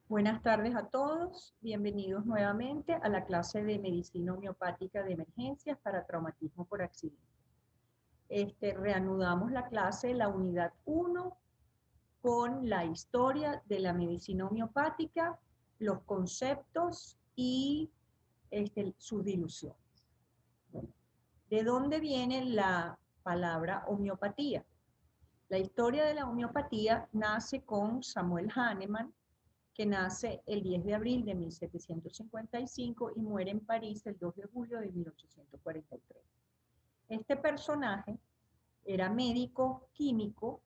Buenas tardes a todos, bienvenidos nuevamente a la clase de Medicina Homeopática de Emergencias para Traumatismo por Accidente. Reanudamos la clase, la unidad 1, con la historia de la medicina homeopática, los conceptos y sus diluciones. Bueno, ¿de dónde viene la palabra homeopatía? La historia de la homeopatía nace con Samuel Hahnemann, que nace el 10 de abril de 1755 y muere en París el 2 de julio de 1843. Este personaje era médico químico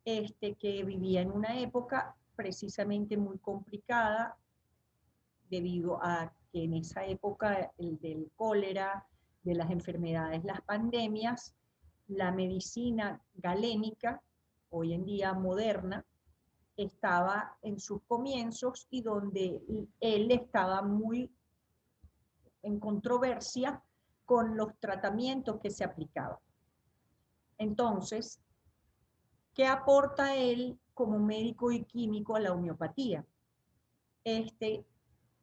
que vivía en una época precisamente muy complicada debido a que en esa época del cólera, de las enfermedades, las pandemias, la medicina galénica, hoy en día moderna, estaba en sus comienzos y donde él estaba muy en controversia con los tratamientos que se aplicaban. Entonces, ¿qué aporta él como médico y químico a la homeopatía?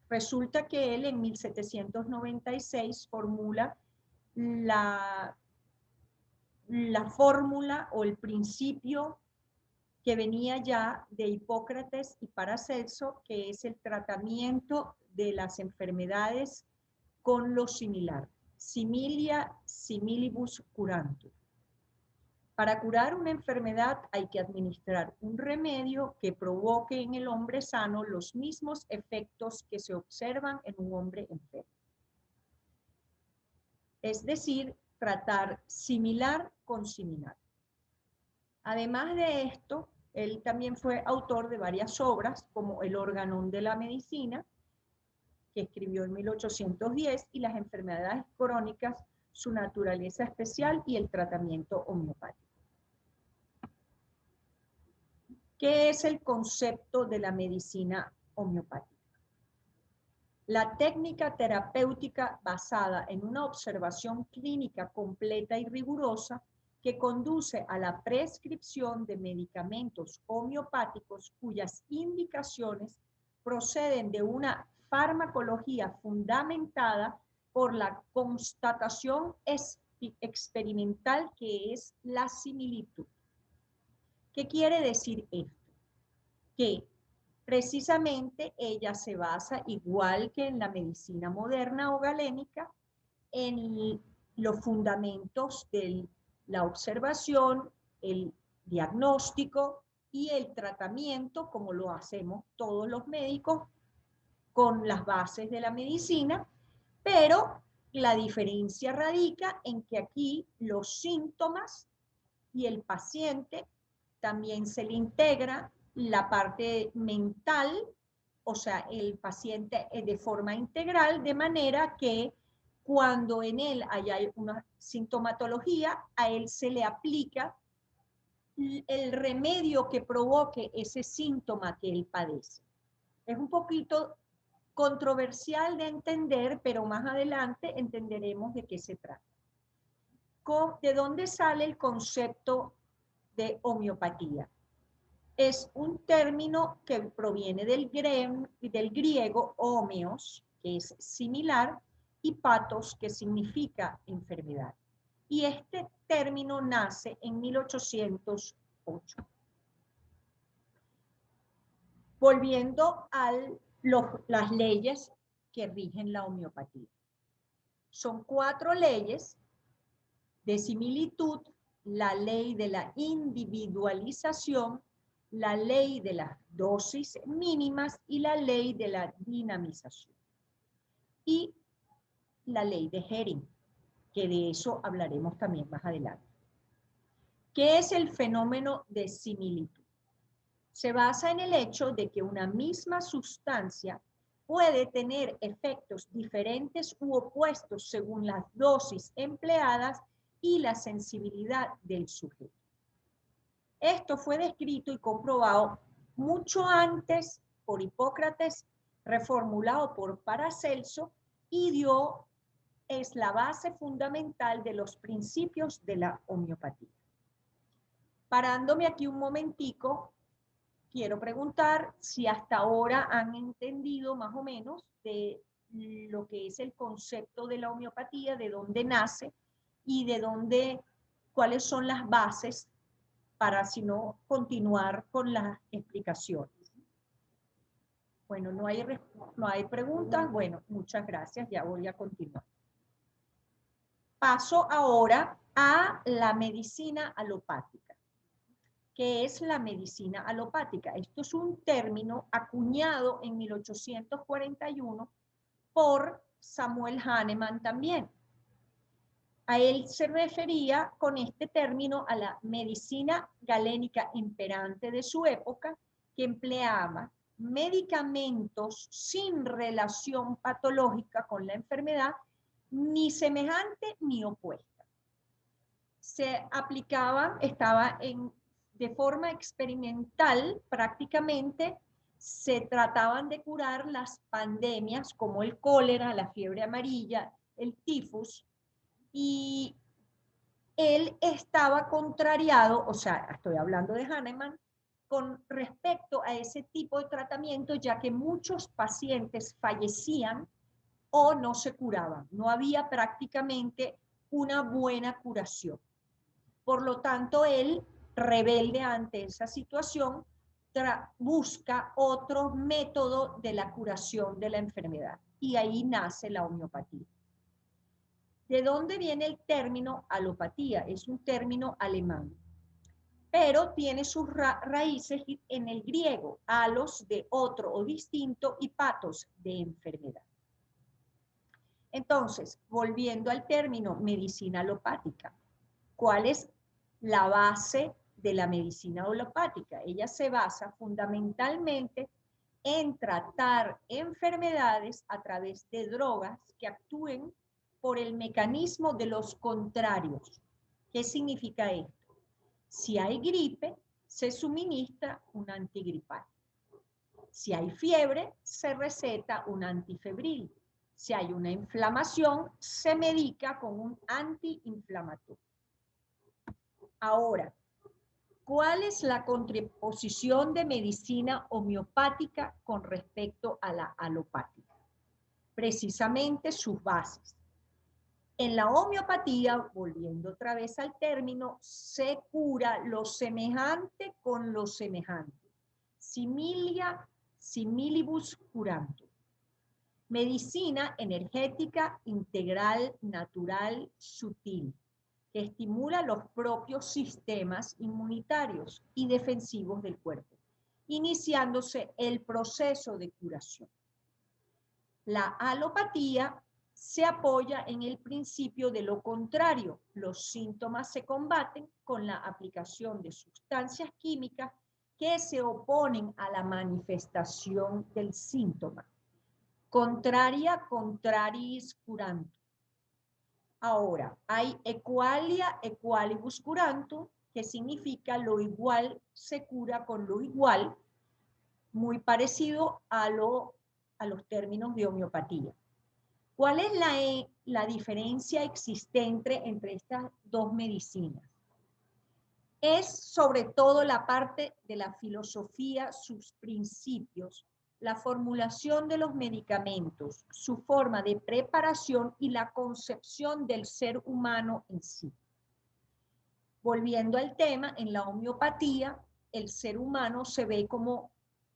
Resulta que él en 1796 formula la fórmula o el principio que venía ya de Hipócrates y Paracelso, que es el tratamiento de las enfermedades con lo similar. Similia similibus curantur. Para curar una enfermedad hay que administrar un remedio que provoque en el hombre sano los mismos efectos que se observan en un hombre enfermo. Es decir, tratar similar con similar. Además de esto, él también fue autor de varias obras, como El Organón de la Medicina, que escribió en 1810, y Las enfermedades crónicas, su naturaleza especial y el tratamiento homeopático. ¿Qué es el concepto de la medicina homeopática? La técnica terapéutica basada en una observación clínica completa y rigurosa que conduce a la prescripción de medicamentos homeopáticos cuyas indicaciones proceden de una farmacología fundamentada por la constatación experimental que es la similitud. ¿Qué quiere decir esto? Que precisamente ella se basa, igual que en la medicina moderna o galénica, en los fundamentos de la observación, el diagnóstico y el tratamiento, como lo hacemos todos los médicos, con las bases de la medicina, pero la diferencia radica en que aquí los síntomas y el paciente también se le integra la parte mental, o sea, el paciente de forma integral, de manera que cuando en él haya una sintomatología, a él se le aplica el remedio que provoque ese síntoma que él padece. Es un poquito controversial de entender, pero más adelante entenderemos de qué se trata. ¿De dónde sale el concepto de homeopatía? Es un término que proviene del griego homeos, que es similar, y patos, que significa enfermedad. Y este término nace en 1808. Volviendo a las leyes que rigen la homeopatía. Son 4 leyes de similitud: la ley de la individualización, la ley de las dosis mínimas y la ley de la dinamización. Y la ley de Hering, que de eso hablaremos también más adelante. ¿Qué es el fenómeno de similitud? Se basa en el hecho de que una misma sustancia puede tener efectos diferentes u opuestos según las dosis empleadas y la sensibilidad del sujeto. Esto fue descrito y comprobado mucho antes por Hipócrates, reformulado por Paracelso, y es la base fundamental de los principios de la homeopatía. Parándome aquí un momentico, quiero preguntar si hasta ahora han entendido más o menos de lo que es el concepto de la homeopatía, de dónde nace y de dónde, cuáles son las bases para, si no, continuar con las explicaciones. Bueno, no hay preguntas. Bueno, muchas gracias. Ya voy a continuar. Paso ahora a la medicina alopática. ¿Qué es la medicina alopática? Esto es un término acuñado en 1841 por Samuel Hahnemann también. A él se refería con este término a la medicina galénica imperante de su época, que empleaba medicamentos sin relación patológica con la enfermedad, ni semejante ni opuesta. Se aplicaban, de forma experimental prácticamente, se trataban de curar las pandemias como el cólera, la fiebre amarilla, el tifus, y él estaba contrariado, o sea, estoy hablando de Hahnemann, con respecto a ese tipo de tratamiento, ya que muchos pacientes fallecían o no se curaban. No había prácticamente una buena curación. Por lo tanto, él, rebelde ante esa situación, busca otro método de la curación de la enfermedad. Y ahí nace la homeopatía. ¿De dónde viene el término alopatía? Es un término alemán, pero tiene sus raíces en el griego, alos de otro o distinto y patos de enfermedad. Entonces, volviendo al término medicina alopática, ¿cuál es la base de la medicina alopática? Ella se basa fundamentalmente en tratar enfermedades a través de drogas que actúen por el mecanismo de los contrarios. ¿Qué significa esto? Si hay gripe, se suministra un antigripal. Si hay fiebre, se receta un antifebril. Si hay una inflamación, se medica con un antiinflamatorio. Ahora, ¿cuál es la contraposición de medicina homeopática con respecto a la alopática? Precisamente sus bases. En la homeopatía, volviendo otra vez al término, se cura lo semejante con lo semejante. Similia similibus curantur. Medicina energética, integral, natural, sutil, que estimula los propios sistemas inmunitarios y defensivos del cuerpo, iniciándose el proceso de curación. La alopatía se apoya en el principio de lo contrario. Los síntomas se combaten con la aplicación de sustancias químicas que se oponen a la manifestación del síntoma. Contraria, contraris curantur. Ahora, hay equalia, equalibus curantur, que significa lo igual se cura con lo igual, muy parecido a los términos de homeopatía. ¿Cuál es la diferencia existente entre estas dos medicinas? Es sobre todo la parte de la filosofía, sus principios, la formulación de los medicamentos, su forma de preparación y la concepción del ser humano en sí. Volviendo al tema, en la homeopatía, el ser humano se ve como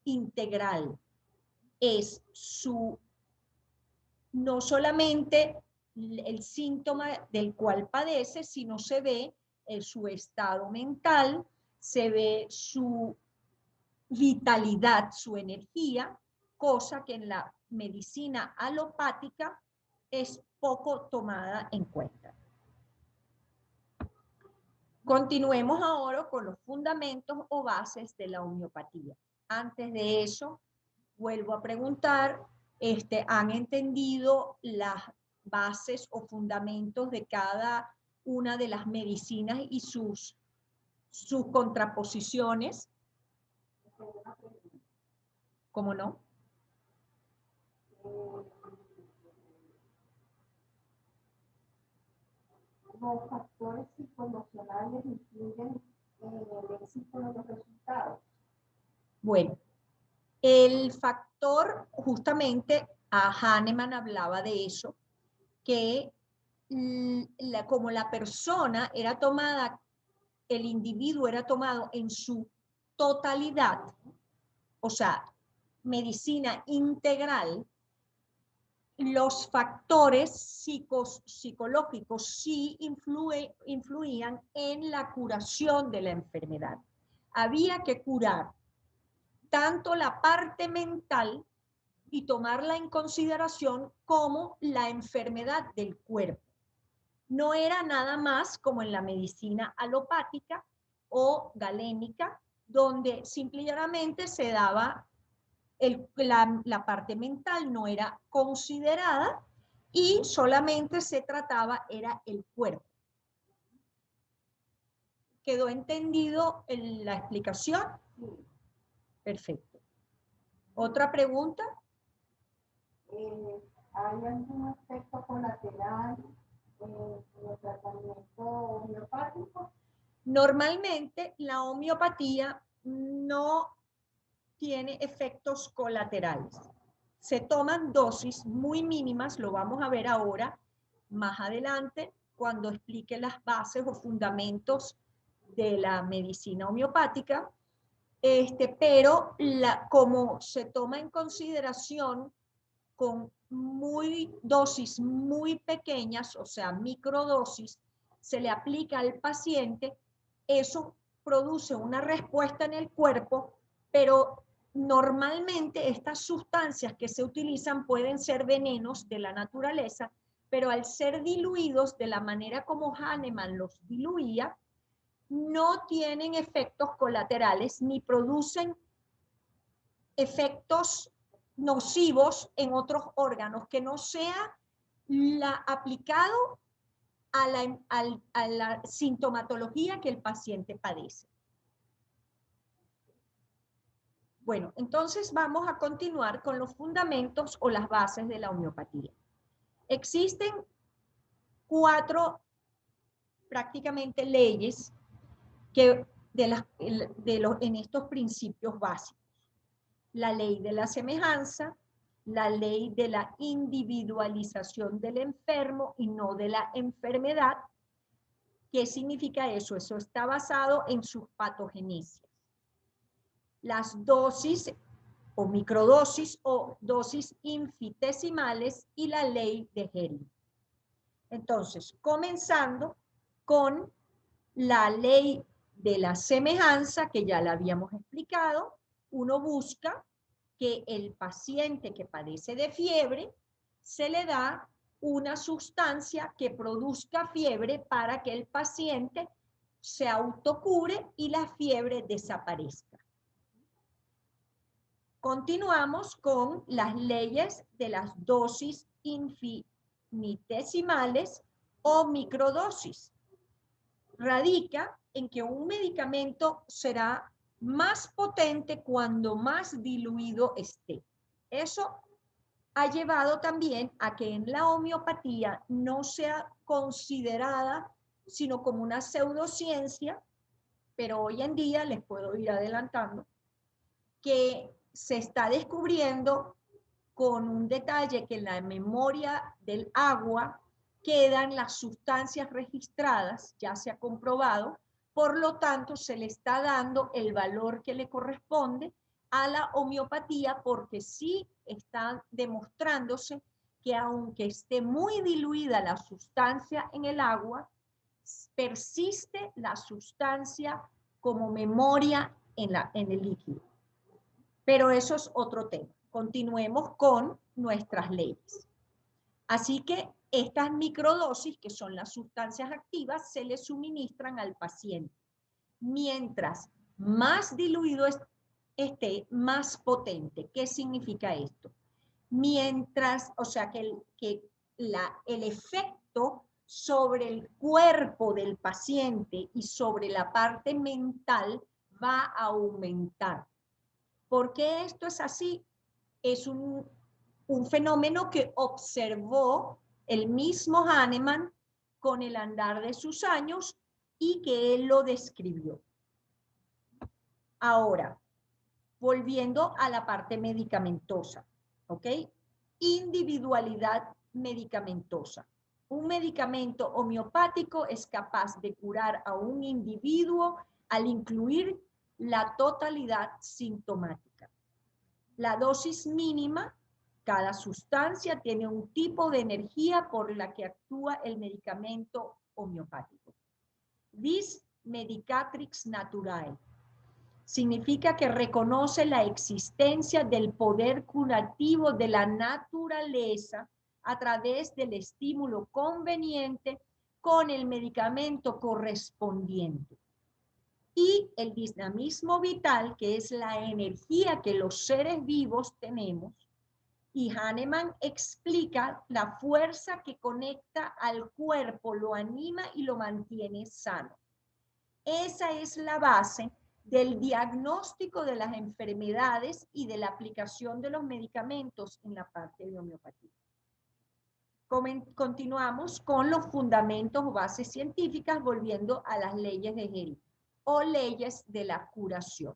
integral. Es no solamente el síntoma del cual padece, sino se ve su estado mental, se ve su vitalidad, su energía, cosa que en la medicina alopática es poco tomada en cuenta. Continuemos ahora con los fundamentos o bases de la homeopatía. Antes de eso, vuelvo a preguntar, ¿han entendido las bases o fundamentos de cada una de las medicinas y sus contraposiciones? ¿Cómo no? Los factores psicoemocionales influyen en el éxito de los resultados. Bueno, el factor, justamente a Hahnemann hablaba de eso, que como la persona era tomada, el individuo era tomado en su totalidad, o sea, medicina integral, los factores psicológicos sí influían en la curación de la enfermedad. Había que curar tanto la parte mental y tomarla en consideración como la enfermedad del cuerpo. No era nada más como en la medicina alopática o galénica, donde simplemente se daba la parte mental, no era considerada y solamente se trataba, era el cuerpo. ¿Quedó entendido la explicación? Sí. Perfecto. ¿Otra pregunta? ¿Hay algún efecto colateral en el tratamiento homeopático? Normalmente la homeopatía no tiene efectos colaterales. Se toman dosis muy mínimas, lo vamos a ver ahora, más adelante, cuando explique las bases o fundamentos de la medicina homeopática, pero como se toma en consideración con dosis muy pequeñas, o sea, microdosis, se le aplica al paciente, eso produce una respuesta en el cuerpo, pero normalmente estas sustancias que se utilizan pueden ser venenos de la naturaleza, pero al ser diluidos de la manera como Hahnemann los diluía, no tienen efectos colaterales ni producen efectos nocivos en otros órganos que no sea aplicado a la sintomatología que el paciente padece. Bueno, entonces vamos a continuar con los fundamentos o las bases de la homeopatía. Existen 4 prácticamente leyes que en estos principios básicos. La ley de la semejanza, la ley de la individualización del enfermo y no de la enfermedad. ¿Qué significa eso? Eso está basado en sus patogenesis. Las dosis o microdosis o dosis infinitesimales y la ley de Hering. Entonces, comenzando con la ley de la semejanza, que ya la habíamos explicado, uno busca que el paciente que padece de fiebre se le da una sustancia que produzca fiebre para que el paciente se autocure y la fiebre desaparezca. Continuamos con las leyes de las dosis infinitesimales o microdosis. Radica en que un medicamento será más potente cuando más diluido esté. Eso ha llevado también a que en la homeopatía no sea considerada sino como una pseudociencia, pero hoy en día les puedo ir adelantando que se está descubriendo con un detalle que en la memoria del agua quedan las sustancias registradas, ya se ha comprobado, por lo tanto se le está dando el valor que le corresponde a la homeopatía porque sí está demostrándose que aunque esté muy diluida la sustancia en el agua, persiste la sustancia como memoria en el líquido. Pero eso es otro tema. Continuemos con nuestras leyes. Así que estas microdosis, que son las sustancias activas, se le suministran al paciente. Mientras más diluido esté, más potente. ¿Qué significa esto? Mientras, o sea, que el efecto sobre el cuerpo del paciente y sobre la parte mental va a aumentar. ¿Por qué esto es así? Es un fenómeno que observó el mismo Hahnemann con el andar de sus años y que él lo describió. Ahora, Volviendo a la parte medicamentosa, ¿ok? Individualidad medicamentosa. Un medicamento homeopático es capaz de curar a un individuo al incluir la totalidad sintomática. La dosis mínima, cada sustancia tiene un tipo de energía por la que actúa el medicamento homeopático. Vis medicatrix naturae. Significa que reconoce la existencia del poder curativo de la naturaleza a través del estímulo conveniente con el medicamento correspondiente. Y el dinamismo vital, que es la energía que los seres vivos tenemos, y Hahnemann explica la fuerza que conecta al cuerpo, lo anima y lo mantiene sano. Esa es la base del diagnóstico de las enfermedades y de la aplicación de los medicamentos en la parte de homeopatía. Continuamos con los fundamentos o bases científicas, volviendo a las leyes de Hering o leyes de la curación.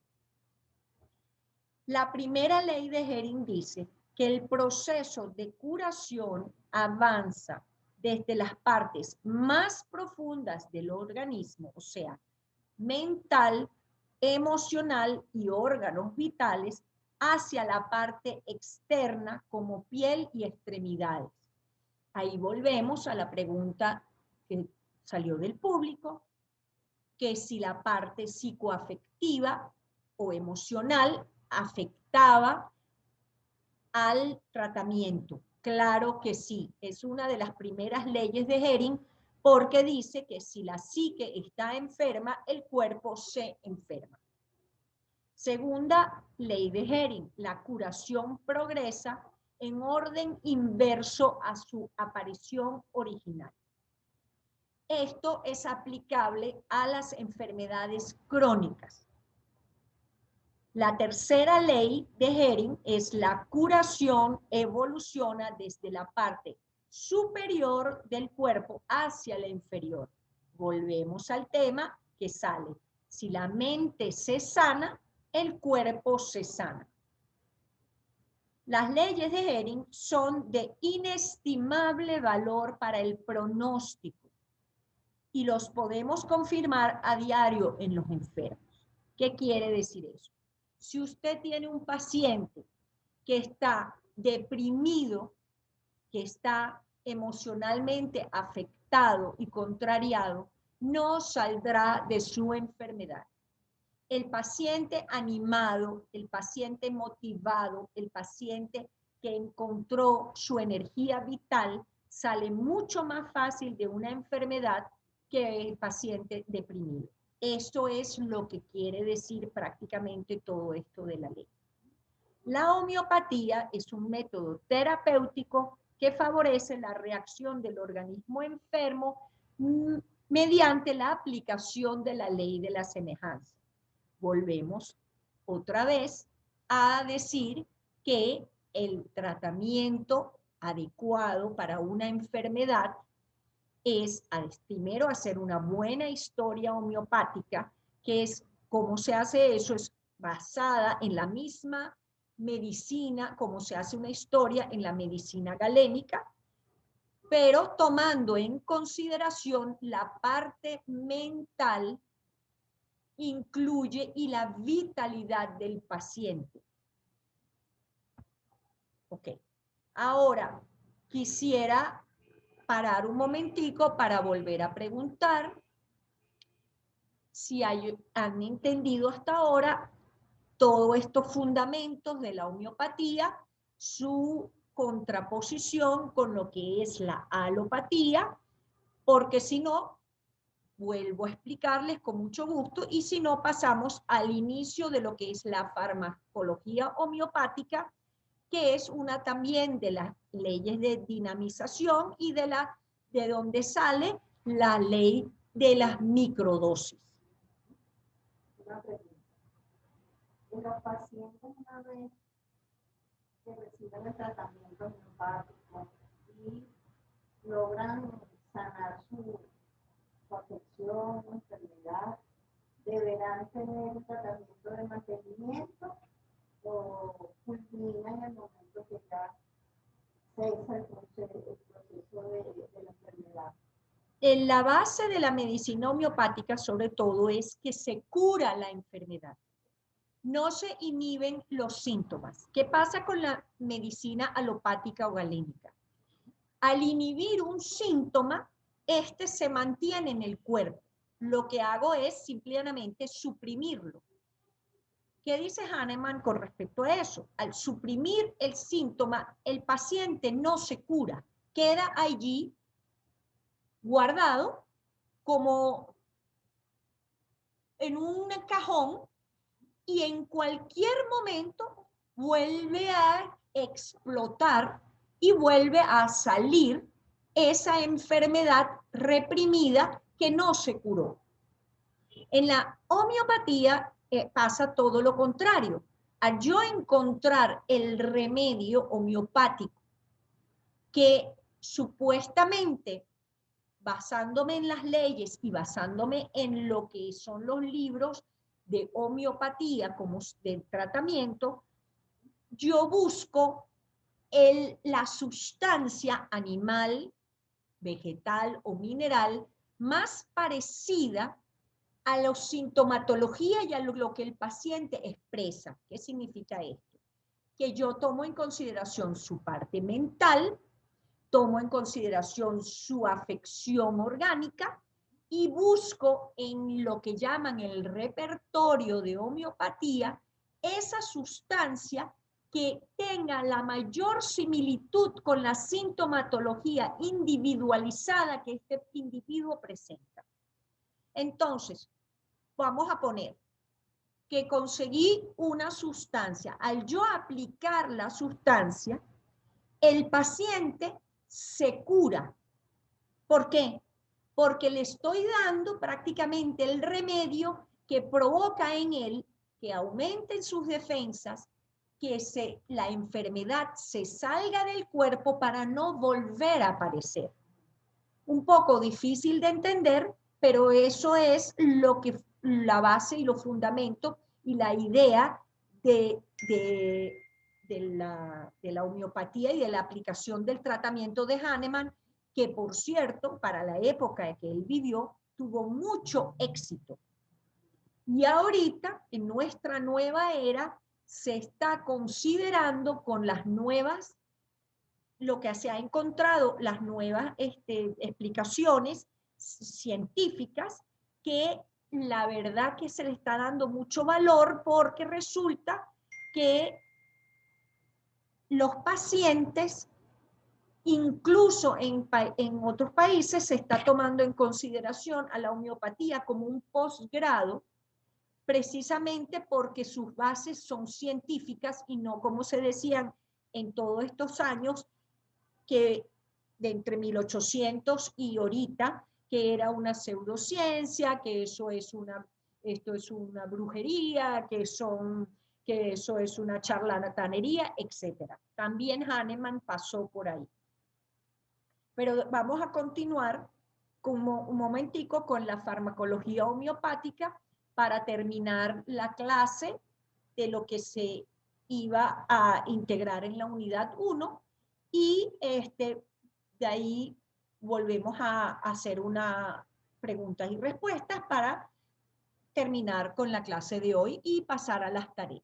La primera ley de Hering dice que el proceso de curación avanza desde las partes más profundas del organismo, o sea, mental, emocional y órganos vitales, hacia la parte externa como piel y extremidades. Ahí volvemos a la pregunta que salió del público, que si la parte psicoafectiva o emocional afectaba al tratamiento. Claro que sí, es una de las primeras leyes de Hering, porque dice que si la psique está enferma, el cuerpo se enferma. Segunda ley de Hering, la curación progresa en orden inverso a su aparición original. Esto es aplicable a las enfermedades crónicas. La tercera ley de Hering es la curación evoluciona desde la parte superior del cuerpo hacia la inferior. Volvemos al tema que sale. Si la mente se sana, el cuerpo se sana. Las leyes de Hering son de inestimable valor para el pronóstico y los podemos confirmar a diario en los enfermos. ¿Qué quiere decir eso? Si usted tiene un paciente que está deprimido, que está emocionalmente afectado y contrariado, no saldrá de su enfermedad. El paciente animado, el paciente motivado, el paciente que encontró su energía vital, sale mucho más fácil de una enfermedad que el paciente deprimido. Esto es lo que quiere decir prácticamente todo esto de la ley. La homeopatía es un método terapéutico que favorece la reacción del organismo enfermo mediante la aplicación de la ley de la semejanza. Volvemos otra vez a decir que el tratamiento adecuado para una enfermedad es primero hacer una buena historia homeopática, que es cómo se hace eso, es basada en la misma medicina, como se hace una historia en la medicina galénica, pero tomando en consideración la parte mental incluye y la vitalidad del paciente. Ok. Ahora, quisiera parar un momentico para volver a preguntar si han entendido hasta ahora todos estos fundamentos de la homeopatía, su contraposición con lo que es la alopatía, porque si no, vuelvo a explicarles con mucho gusto, y si no, pasamos al inicio de lo que es la farmacología homeopática, que es una también de las leyes de dinamización y de donde sale la ley de las microdosis. Una pregunta. Los pacientes, una vez que reciben el tratamiento homeopático y logran sanar su afección o enfermedad, deberán tener un tratamiento de mantenimiento la base de la medicina homeopática, sobre todo, es que se cura la enfermedad. No se inhiben los síntomas. ¿Qué pasa con la medicina alopática o galénica? Al inhibir un síntoma, este se mantiene en el cuerpo. Lo que hago es simplemente suprimirlo. ¿Qué dice Hahnemann con respecto a eso? Al suprimir el síntoma, el paciente no se cura, queda allí guardado como en un cajón y en cualquier momento vuelve a explotar y vuelve a salir esa enfermedad reprimida que no se curó. En la homeopatía pasa todo lo contrario. Al yo encontrar el remedio homeopático que supuestamente, basándome en las leyes y basándome en lo que son los libros de homeopatía como de tratamiento, yo busco la sustancia animal, vegetal o mineral más parecida a la sintomatología y a lo que el paciente expresa. ¿Qué significa esto? Que yo tomo en consideración su parte mental, tomo en consideración su afección orgánica y busco en lo que llaman el repertorio de homeopatía esa sustancia que tenga la mayor similitud con la sintomatología individualizada que este individuo presenta. Entonces, vamos a poner que conseguí una sustancia. Al yo aplicar la sustancia, el paciente se cura. ¿Por qué? Porque le estoy dando prácticamente el remedio que provoca en él que aumenten sus defensas, que la enfermedad se salga del cuerpo para no volver a aparecer. Un poco difícil de entender, pero eso es lo que la base y los fundamentos y la idea de la homeopatía y de la aplicación del tratamiento de Hahnemann, que por cierto, para la época que él vivió, tuvo mucho éxito. Y ahorita, en nuestra nueva era, se está considerando con las nuevas, lo que se ha encontrado, las nuevas explicaciones científicas, que la verdad que se le está dando mucho valor porque resulta que los pacientes, incluso en otros países, se está tomando en consideración a la homeopatía como un posgrado, precisamente porque sus bases son científicas y no como se decían en todos estos años, que de entre 1800 y ahorita, que era una pseudociencia, que esto es una brujería, que eso es una charlatanería, etc. También Hahnemann pasó por ahí. Pero vamos a continuar un momentico con la farmacología homeopática para terminar la clase de lo que se iba a integrar en la unidad 1 y de ahí volvemos a hacer unas preguntas y respuestas para terminar con la clase de hoy y pasar a las tareas.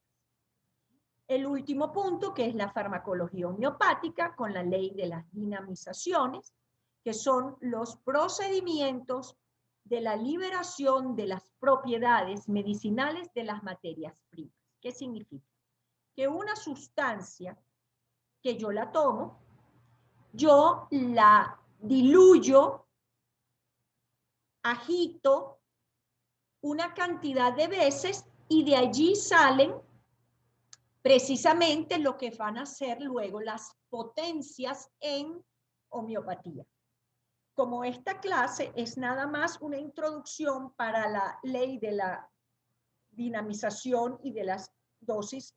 El último punto, que es la farmacología homeopática con la ley de las dinamizaciones, que son los procedimientos de la liberación de las propiedades medicinales de las materias primas. ¿Qué significa? Que una sustancia que yo la tomo, yo la diluyo, agito una cantidad de veces y de allí salen precisamente lo que van a ser luego las potencias en homeopatía. Como esta clase es nada más una introducción para la ley de la dinamización y de las dosis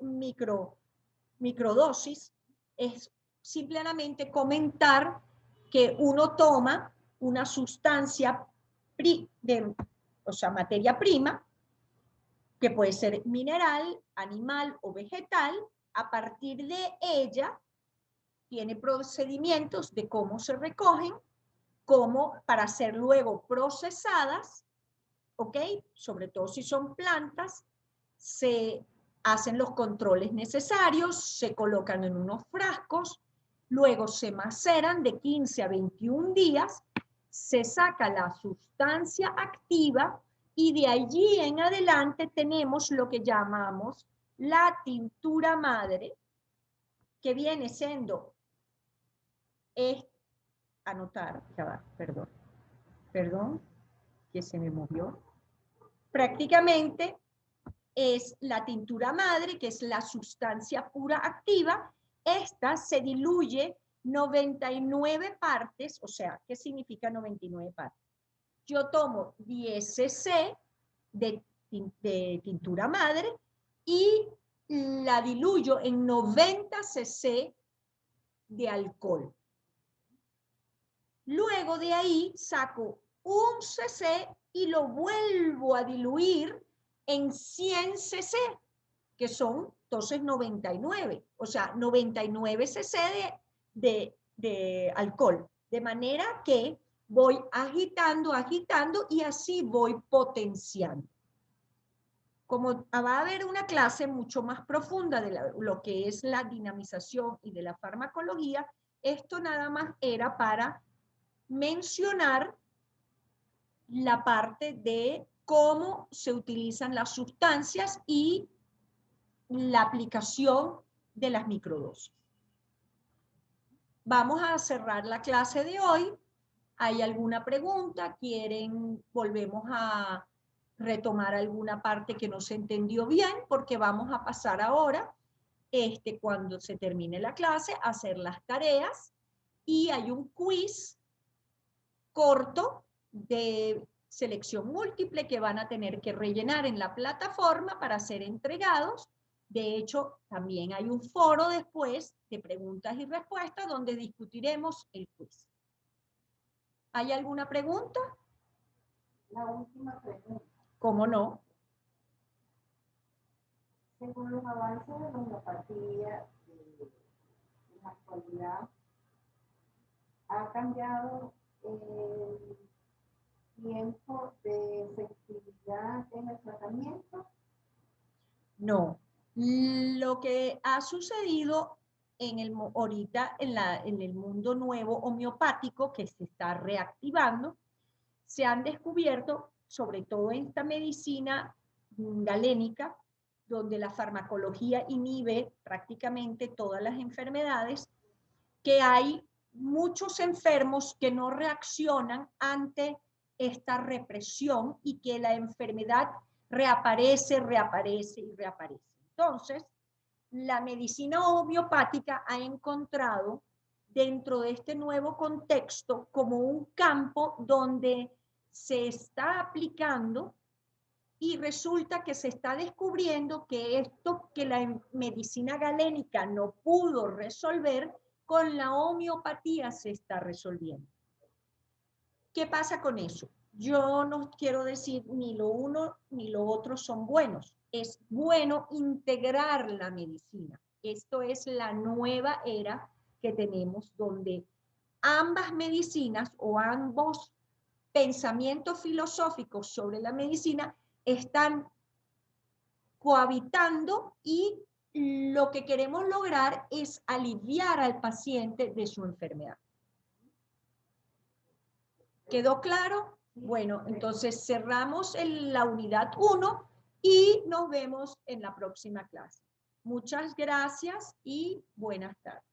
microdosis, es simplemente comentar que uno toma una sustancia, materia prima, que puede ser mineral, animal o vegetal, a partir de ella tiene procedimientos de cómo se recogen, como para ser luego procesadas, ¿ok? Sobre todo si son plantas, se hacen los controles necesarios, se colocan en unos frascos, luego se maceran de 15 a 21 días, se saca la sustancia activa y de allí en adelante tenemos lo que llamamos la tintura madre, que viene siendo, anotar, ya va, perdón, que se me movió. Prácticamente es la tintura madre, que es la sustancia pura activa. Esta se diluye 99 partes, o sea, ¿qué significa 99 partes? Yo tomo 10 cc de tintura madre y la diluyo en 90 cc de alcohol. Luego de ahí saco un cc y lo vuelvo a diluir en 100 cc, que son entonces 99, o sea, 99 cc de alcohol. De manera que voy agitando y así voy potenciando. Como va a haber una clase mucho más profunda de lo que es la dinamización y de la farmacología, esto nada más era para mencionar la parte de cómo se utilizan las sustancias y la aplicación de las microdosis. Vamos a cerrar la clase de hoy. ¿Hay alguna pregunta? Volvemos a retomar alguna parte que no se entendió bien? Porque vamos a pasar ahora, cuando se termine la clase, a hacer las tareas. Y hay un quiz corto de selección múltiple que van a tener que rellenar en la plataforma para ser entregados. De hecho, también hay un foro después de preguntas y respuestas donde discutiremos el quiz. ¿Hay alguna pregunta? La última pregunta. ¿Cómo no? Según los avances de la homeopatía en la actualidad, ¿ha cambiado el tiempo de efectividad en el tratamiento? No. Lo que ha sucedido ahorita en el mundo nuevo homeopático que se está reactivando, se han descubierto, sobre todo en esta medicina galénica, donde la farmacología inhibe prácticamente todas las enfermedades, que hay muchos enfermos que no reaccionan ante esta represión y que la enfermedad reaparece y reaparece. Entonces, la medicina homeopática ha encontrado dentro de este nuevo contexto como un campo donde se está aplicando y resulta que se está descubriendo que esto que la medicina galénica no pudo resolver, con la homeopatía se está resolviendo. ¿Qué pasa con eso? Yo no quiero decir ni lo uno ni lo otro son buenos. Es bueno integrar la medicina. Esto es la nueva era que tenemos, donde ambas medicinas o ambos pensamientos filosóficos sobre la medicina están cohabitando y lo que queremos lograr es aliviar al paciente de su enfermedad. ¿Quedó claro? Bueno, entonces cerramos la unidad 1 y nos vemos en la próxima clase. Muchas gracias y buenas tardes.